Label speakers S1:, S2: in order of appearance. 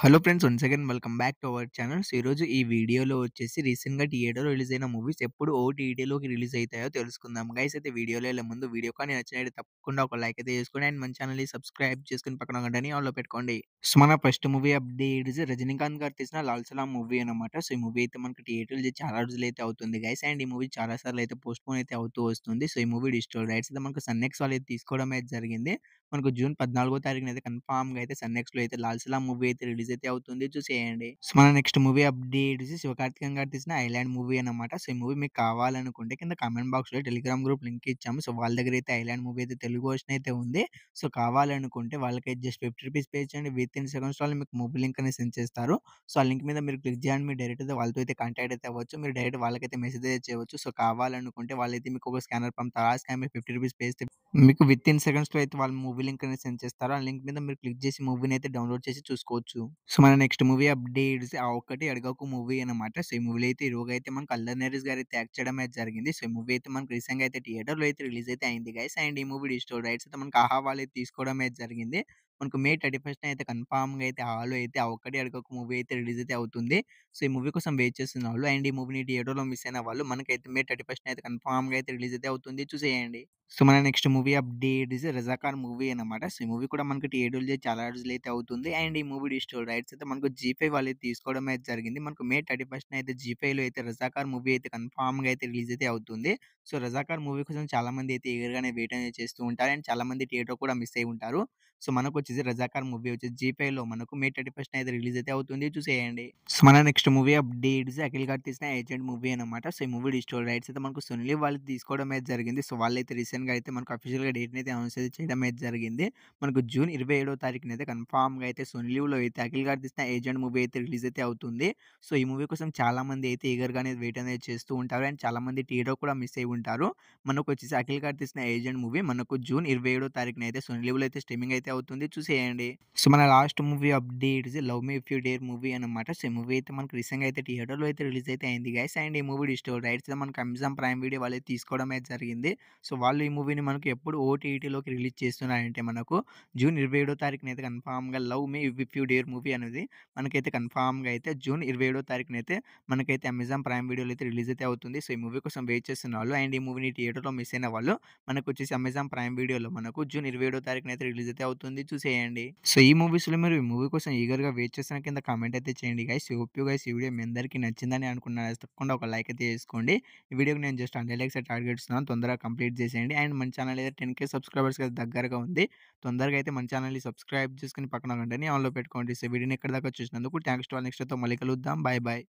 S1: Hello friends once again welcome back to our channel. So, ఈరోజు ఈ వీడియోలో వచ్చేసి రీసెంట్‌గా థియేటర్‌లో రిలీజ్ అయిన మూవీస్ ఎప్పుడు ఓటీటీలోకి రిలీజ్ అయితాయో తెలుసుకుందాం. గైస్ అయితే వీడియోలో ఎళ్ళే ముందు వీడియో కానీ నచ్చినట్లయితే తప్పకుండా ఒక లైక్ అయితే చేసుకోండి. అండ్ మన ఛానల్‌ని సబ్స్క్రైబ్ చేసుకొని పక్కన గంటని ఆన్‌లో పెట్టుకోండి. సో, మన first movie update is Rajinikanth గారు తీసిన 'లాల్ సలాం' మూవీ అన్నమాట. సో, ఈ మూవీ అయితే మనకి థియేటర్‌లో చాలా రోజులైతే అవుతుంది గైస్. అండ్ ఈ మూవీ చాలా సార్లు అయితే పోస్ట్‌పోన్ అయితే అవుతూ వస్తుంది. సో, ఈ మూవీ డిజిటల్ రైట్స్ అయితే మనకు సన్ నెక్స్ట్ వాళ్ళు అయితే తీసుకోవడం అయితే జరిగింది. మనకు జూన్ 14 తారీఖున అయితే కన్ఫర్మ్‌గా అయితే సన్ నెక్స్ట్‌లో అయితే 'లాల్ సలాం' మూవీ అయితే రిలీజ్ అయితే అవుతుంది. చూసేయండి. సో, మన నెక్స్ట్ మూవీ అప్డేట్ శివకార్తికేయన్ గారు తీసిన 'ఐలాండ్' మూవీ అన్నమాట. సో, ఈ మూవీ మీకు కావాలనుకుంటే కింద కామెంట్ బాక్స్‌లో టెలిగ్రామ్ గ్రూప్ లింక్ ఇచ్చాము. సో, వాళ్ళ దగ్గర అయితే 'ఐలాండ్' మూవీ అయితే తెలుగు వర్షన్ అయితే ఉంది. సో, కావాలనుకుంటే వాళ్ళకైతే జస్ట్ రూ. 50 పే చేయండి. వితిన్ సెకండ్స్‌లో వాళ్ళు మీకు మూవీ లింక్ అనేది సెండ్ చేస్తారు. సో, ఆ లింక్ మీద మీరు క్లిక్ చేయండి. మీరు డైరెక్ట్‌గా వాళ్ళతో అయితే కాంటాక్ట్ అయితే అవ్వచ్చు. మీరు డైరెక్ట్ వాళ్ళకైతే మెసేజ్ అయితే చేయవచ్చు. సో, కావాలనుకుంటే వాళ్ళైతే మీకు ఒక స్కానర్ పంపుతారు. ఆ స్కానర్ మీరు రూ. 50 పే చేస్తే మీకు వితిన్ సెకండ్స్‌లో అయితే వాళ్ళు మూవీ లింక్ అనేది సెండ్ చేస్తారు. ఆ లింక్ మీద మీరు క్లిక్ చేసి మూవీనైతే డౌన్‌లోడ్ చేసి చూసుకోవచ్చు. సో, మన నెక్స్ట్ మూవీ అప్డేట్స్ 'ఆ ఒక్కటి అడగకు' మూవీ అన్నమాట. సో, ఈ మూవీలో అయితే హీరోగా అయితే మనకు అల్లరి నరేష్ గారు అయితే యాక్ట్ చేయడం అయితే జరిగింది. సో, ఈ మూవీ అయితే మనకు రీసెంట్‌గా అయితే థియేటర్‌లో అయితే రిలీజ్ అయితే అయింది గైస్. అండ్ ఈ మూవీ డిజిటల్ రైట్స్ అయితే మనకు ఆహా వాళ్ళు అయితే తీసుకోవడం అయితే జరిగింది. మనకు మే 31 అయితే కన్ఫర్మ్‌గా అయితే ఆహాలో అయితే 'ఆ ఒక్కటి అడగకు' మూవీ అయితే రిలీజ్ అయితే అవుతుంది. సో, ఈ మూవీ కోసం వెయిట్ చేస్తున్న వాళ్ళు అండ్ ఈ మూవీని థియేటర్‌లో మిస్ అయిన వాళ్ళు మనకైతే మే 31 అయితే కన్ఫర్మ్‌గా అయితే రిలీజ్ అయితే అవుతుంది. చూసేయండి. సో, మన next movie update is 'Razakar' movie అన్నమాట. సో, ఈ మూవీ కూడా మనకి థియేటర్‌లో చాలా రోజులైతే అవుతుంది. అండ్ ఈ మూవీ డిజిటల్ రైట్స్ అయితే మనకు జీ5 వాళ్ళైతే తీసుకోవడం అయితే జరిగింది. మనకు మే 31 అయితే జీ5లో అయితే 'రజాకార్' మూవీ అయితే కన్ఫర్మ్‌గా అయితే రిలీజ్ అయితే అవుతుంది. సో, 'రజాకార్' మూవీ కోసం చాలామంది అయితే ఈగర్‌గానే వెయిట్ అనేది చేస్తూ ఉంటారు. అండ్ చాలామంది థియేటర్ కూడా మిస్ అయ్యి ఉంటారు. సో, మనకొచ్చేసి 'రజాకార్' మూవీ వచ్చేసి జీ5లో మనకు మే 31 అయితే రిలీజ్ అయితే అవుతుంది. చూసేయండి. సో, మన నెక్స్ట్ మూవీ అప్డేట్స్ అఖిల్ గారు తీసిన 'ఏజెంట్' మూవీ అన్నమాట. సో, ఈ మూవీ డిజిటల్ రైట్స్ అయితే మనకు సునీ లీవ్ వాళ్ళు తీసుకోవడం అయితే జరిగింది. సో, వాళ్ళైతే రీసెంట్‌గా అయితే మనకు అఫీషియల్‌గా డేట్‌ని అయితే అనౌన్స్ అయితే చేయడం అయితే జరిగింది. మనకు జూన్ 27వ తారీఖున అయితే కన్ఫర్మ్‌గా అయితే సునీ లీవ్‌లో అయితే అఖిల్ గారు తీసిన 'ఏజెంట్' మూవీ అయితే రిలీజ్ అయితే అవుతుంది. సో, ఈ మూవీ కోసం చాలామంది అయితే ఈగర్‌గా అనేది వెయిట్ అనేది చేస్తూ ఉంటారు. అండ్ చాలామంది థియేటర్ కూడా మిస్ అయ్యి ఉంటారు. మనకొచ్చేసి అఖిల్ గారు తీసిన 'ఏజెంట్' మూవీ మనకు జూన్ 27వ తారీఖున అయితే సునీ లీవ్‌లో అయితే స్ట్రీమింగ్ అయితే అవుతుంది. చూసేయండి. సో, మన last movie updates 'love me if you dare' movie అన్నమాట. సో, ఈ మూవీ అయితే మనకు రీసెంట్‌గా అయితే థియేటర్‌లో అయితే రిలీజ్ అయితే అయింది గైస్. అండ్ ఈ మూవీ డిజిటల్ రైట్స్ అయితే మనకు అమెజాన్ ప్రైమ్ వీడియో వాళ్ళైతే తీసుకోవడం అయితే జరిగింది. సో, వాళ్ళు ఈ మూవీని మనకు ఎప్పుడు ఓటీటీలోకి రిలీజ్ చేస్తున్నారంటే మనకు జూన్ 27వ తారీఖున అయితే కన్ఫర్మ్‌గా 'love me if you dare' movie అనేది మనకైతే కన్ఫర్మ్‌గా అయితే జూన్ 27వ తారీఖున అయితే మనకైతే అమెజాన్ ప్రైమ్ వీడియోలో అయితే రిలీజ్ అయితే అవుతుంది. సో, ఈ మూవీ కోసం వెయిట్ చేస్తున్న వాళ్ళు అండ్ ఈ మూవీని థియేటర్‌లో మిస్ అయిన వాళ్ళు మనకొచ్చేసి అమెజాన్ ప్రైమ్ వీడియోలో మనకు జూన్ 27వ తారీఖున అయితే రిలీజ్ అయితే అవుతుంది. చూసేయండి. సో, ఈ మూవీస్‌లో మీరు ఈ మూవీ కోసం ఈగర్‌గా వెయిట్ చేస్తున్న కింద కామెంట్ అయితే చేయండి గైస్. హోప్ యూ గైస్ ఈ వీడియో మీ అందరికీ నచ్చిందని అనుకున్నాను. తప్పకుండా ఒక లైక్ అయితే చేసుకోండి. ఈ వీడియోకి నేను జస్ట్ 100 లైక్స్ టార్గెట్ ఇస్తున్నాను. తొందరగా కంప్లీట్ చేసేయండి. అండ్ మన ఛానల్ అయితే 10,000 సబ్స్క్రైబర్స్‌కి అయితే దగ్గరగా ఉంది. తొందరగా అయితే మన ఛానల్‌ని సబ్స్క్రైబ్ చేసుకొని పక్కన గంటని ఆన్‌లో పెట్టుకోండి. సో, వీడియోని ఇక్కడి దాకా చూసినందుకు థాంక్స్ టు ఆల్. నెక్స్ట్ అయితే మళ్ళీ కలుద్దాం. Bye bye.